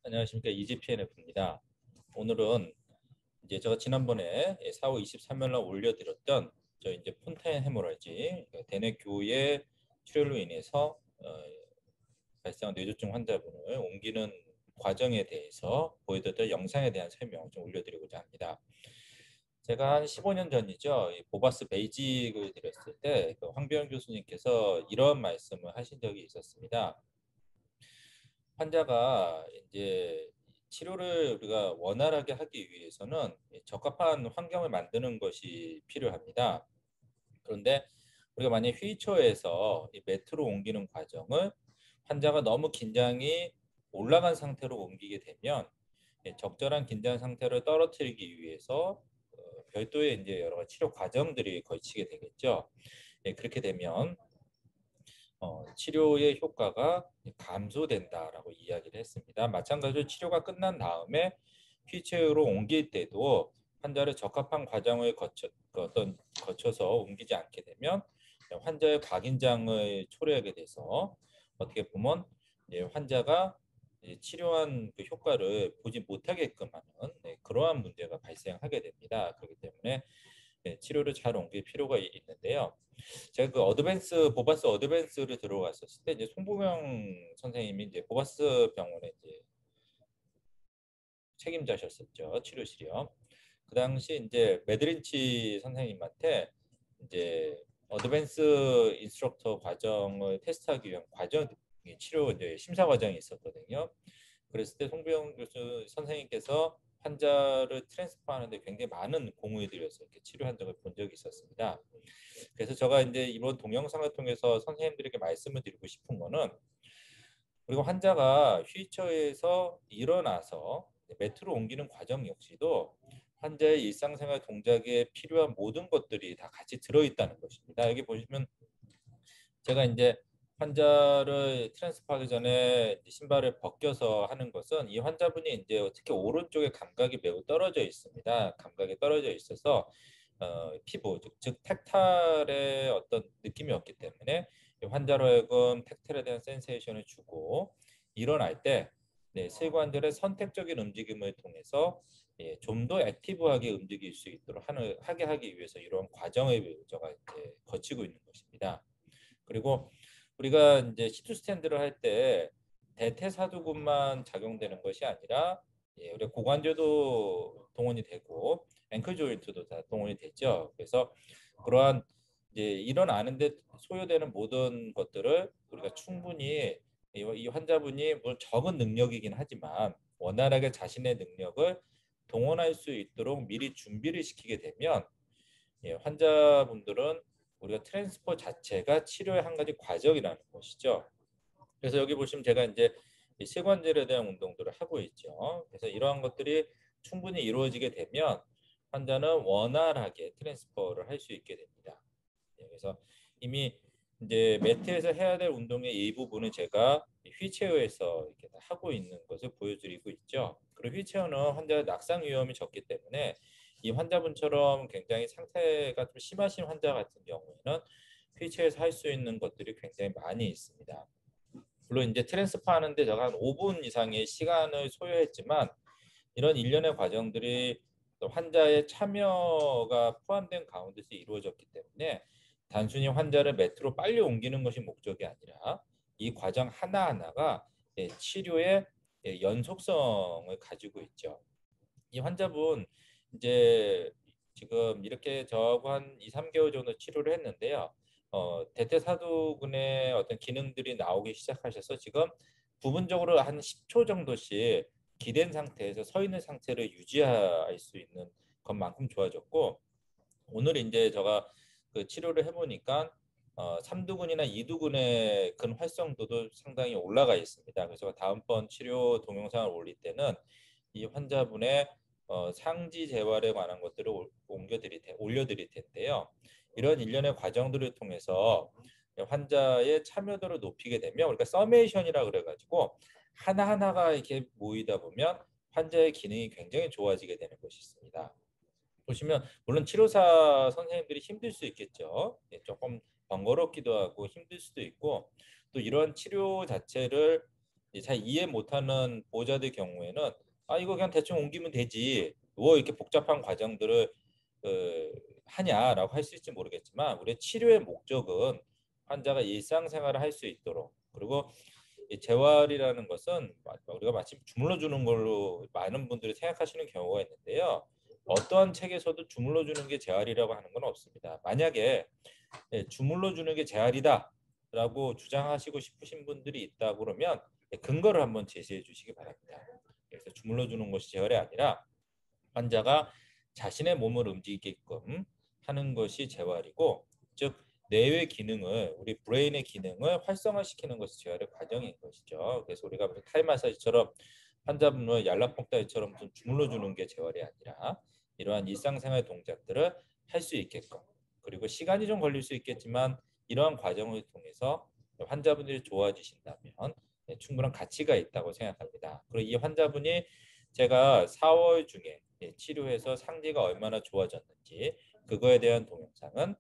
안녕하십니까. 이지PNF입니다. 오늘은 이제 제가 지난번에 4월 23일 날 올려드렸던 저 이제 폰타인 헤모라지 대뇌교의 출혈로 인해서 발생한 뇌졸중 환자분을 옮기는 과정에 대해서 보여드렸던 영상에 대한 설명을 좀 올려드리고자 합니다. 제가 한 15년 전이죠. 이 보바스 베이직을 드렸을 때 황병현 교수님께서 이런 말씀을 하신 적이 있었습니다. 환자가 이제 치료를 우리가 원활하게 하기 위해서는 적합한 환경을 만드는 것이 필요합니다. 그런데 우리가 만약 휠체어에서 이 매트로 옮기는 과정을 환자가 너무 긴장이 올라간 상태로 옮기게 되면 적절한 긴장 상태를 떨어뜨리기 위해서 별도의 이제 여러 가지 치료 과정들이 걸치게 되겠죠. 그렇게 되면 치료의 효과가 감소된다라고 이야기를 했습니다. 마찬가지로 치료가 끝난 다음에 휠체어로 옮길 때도 환자를 적합한 과정을 거쳐서 옮기지 않게 되면 환자의 과긴장을 초래하게 돼서 어떻게 보면 환자가 치료한 그 효과를 보지 못하게끔 하는 그러한 문제가 발생하게 됩니다. 그렇기 때문에 치료를 잘 옮길 필요가 있는데요. 제가 그 보바스 어드밴스를 들어갔었을 때 이제 송보명 선생님이 이제 보바스 병원에 이제 책임자셨었죠. 치료실이요. 그 당시 이제 매드린치 선생님한테 이제 어드밴스 인스트럭터 과정을 테스트하기 위한 치료 이제 심사 과정이 있었거든요. 그랬을 때 송병 교수 선생님께서 환자를 트랜스퍼하는데 굉장히 많은 공을 들여서 이렇게 치료한 적을 본 적이 있었습니다. 그래서 제가 이제 이번 동영상을 통해서 선생님들에게 말씀을 드리고 싶은 거는 그리고 환자가 휠체어에서 일어나서 매트로 옮기는 과정 역시도 환자의 일상생활 동작에 필요한 모든 것들이 다 같이 들어있다는 것입니다. 여기 보시면 제가 이제 환자를 트랜스퍼하기 전에 신발을 벗겨서 하는 것은 이 환자분이 이제 특히 오른쪽에 감각이 매우 떨어져 있습니다. 감각이 떨어져 있어서 피부 즉 택탈의 어떤 느낌이 없기 때문에 환자로 하여금 택탈에 대한 센세이션을 주고 일어날 때 세관절의 선택적인 움직임을 통해서 좀 더 액티브하게 움직일 수 있도록 하게 하기 위해서 이런 과정을 저가 이제 거치고 있는 것입니다. 그리고 우리가 이제 시트 스탠드를 할 때 대퇴사두근만 작용되는 것이 아니라 우리 고관절도 동원이 되고 앵클 조인트도 다 동원이 되죠. 그래서 그러한 이제 일어나는데 소요되는 모든 것들을 우리가 충분히 이 환자분이 물론 적은 능력이긴 하지만 원활하게 자신의 능력을 동원할 수 있도록 미리 준비를 시키게 되면 환자분들은 우리가 트랜스퍼 자체가 치료의 한 가지 과정이라는 것이죠. 그래서 여기 보시면 제가 이제 세관절에 대한 운동들을 하고 있죠. 그래서 이러한 것들이 충분히 이루어지게 되면 환자는 원활하게 트랜스퍼를 할 수 있게 됩니다. 그래서 이미 이제 매트에서 해야 될 운동의 일부분을 제가 휠체어에서 이렇게 하고 있는 것을 보여드리고 있죠. 그리고 휠체어는 환자의 낙상 위험이 적기 때문에 이 환자분처럼 굉장히 상태가 좀 심하신 환자 같은 경우에는 휠체어에서 할 수 있는 것들이 굉장히 많이 있습니다. 물론 이제 트랜스퍼 하는데 제가 한 5분 이상의 시간을 소요했지만 이런 일련의 과정들이 환자의 참여가 포함된 가운데서 이루어졌기 때문에 단순히 환자를 매트로 빨리 옮기는 것이 목적이 아니라 이 과정 하나하나가 치료의 연속성을 가지고 있죠. 이 환자분 이제 지금 이렇게 저하고 한 2, 3개월 정도 치료를 했는데요. 대퇴사두근의 어떤 기능들이 나오기 시작하셔서 지금 부분적으로 한 10초 정도씩 기댄 상태에서 서 있는 상태를 유지할 수 있는 것만큼 좋아졌고 오늘 이제 제가 그 치료를 해보니까 3두근이나 2두근의 근 활성도도 상당히 올라가 있습니다. 그래서 다음번 치료 동영상을 올릴 때는 이 환자분의 상지 재활에 관한 것들을 올려드릴 텐데요. 이런 일련의 과정들을 통해서 환자의 참여도를 높이게 되면 우리가 서메이션이라 그래가지고 하나하나가 이렇게 모이다 보면 환자의 기능이 굉장히 좋아지게 되는 것이 있습니다. 보시면 물론 치료사 선생님들이 힘들 수 있겠죠. 조금 번거롭기도 하고 힘들 수도 있고 또 이런 치료 자체를 잘 이해 못하는 보호자들 경우에는 이거 그냥 대충 옮기면 되지. 뭐 이렇게 복잡한 과정들을 하냐라고 할 수 있을지 모르겠지만 우리의 치료의 목적은 환자가 일상생활을 할 수 있도록 그리고 이 재활이라는 것은 우리가 마치 주물러 주는 걸로 많은 분들이 생각하시는 경우가 있는데요. 어떠한 책에서도 주물러 주는 게 재활이라고 하는 건 없습니다. 만약에 주물러 주는 게 재활이다라고 주장하시고 싶으신 분들이 있다 그러면 근거를 한번 제시해 주시기 바랍니다. 그래서 주물러 주는 것이 재활이 아니라 환자가 자신의 몸을 움직이게끔 하는 것이 재활이고, 즉 뇌의 기능을 우리 브레인의 기능을 활성화시키는 것이 재활의 과정인 것이죠. 그래서 우리가 타이 마사지처럼 환자분을 얄라뽕따위처럼 좀 주물러 주는 게 재활이 아니라 이러한 일상생활 동작들을 할 수 있게끔 그리고 시간이 좀 걸릴 수 있겠지만 이러한 과정을 통해서 환자분들이 좋아지신다면 충분한 가치가 있다고 생각합니다. 그리고 이 환자분이 제가 4월 중에 치료해서 상태가 얼마나 좋아졌는지 그거에 대한 동영상은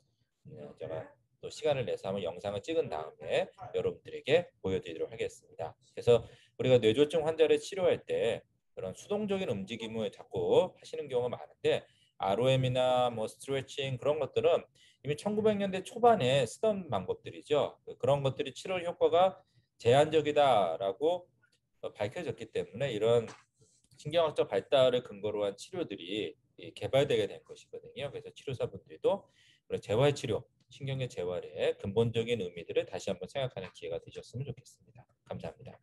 제가 또 시간을 내서 한번 영상을 찍은 다음에 여러분들에게 보여드리도록 하겠습니다. 그래서 우리가 뇌졸중 환자를 치료할 때 그런 수동적인 움직임을 자꾸 하시는 경우가 많은데 ROM이나 뭐 스트레칭 그런 것들은 이미 1900년대 초반에 쓰던 방법들이죠. 그런 것들이 치료 효과가 제한적이다라고 밝혀졌기 때문에 이런 신경학적 발달을 근거로 한 치료들이 개발되게 된 것이거든요. 그래서 치료사분들도 재활 치료, 신경의 재활의 근본적인 의미들을 다시 한번 생각하는 기회가 되셨으면 좋겠습니다. 감사합니다.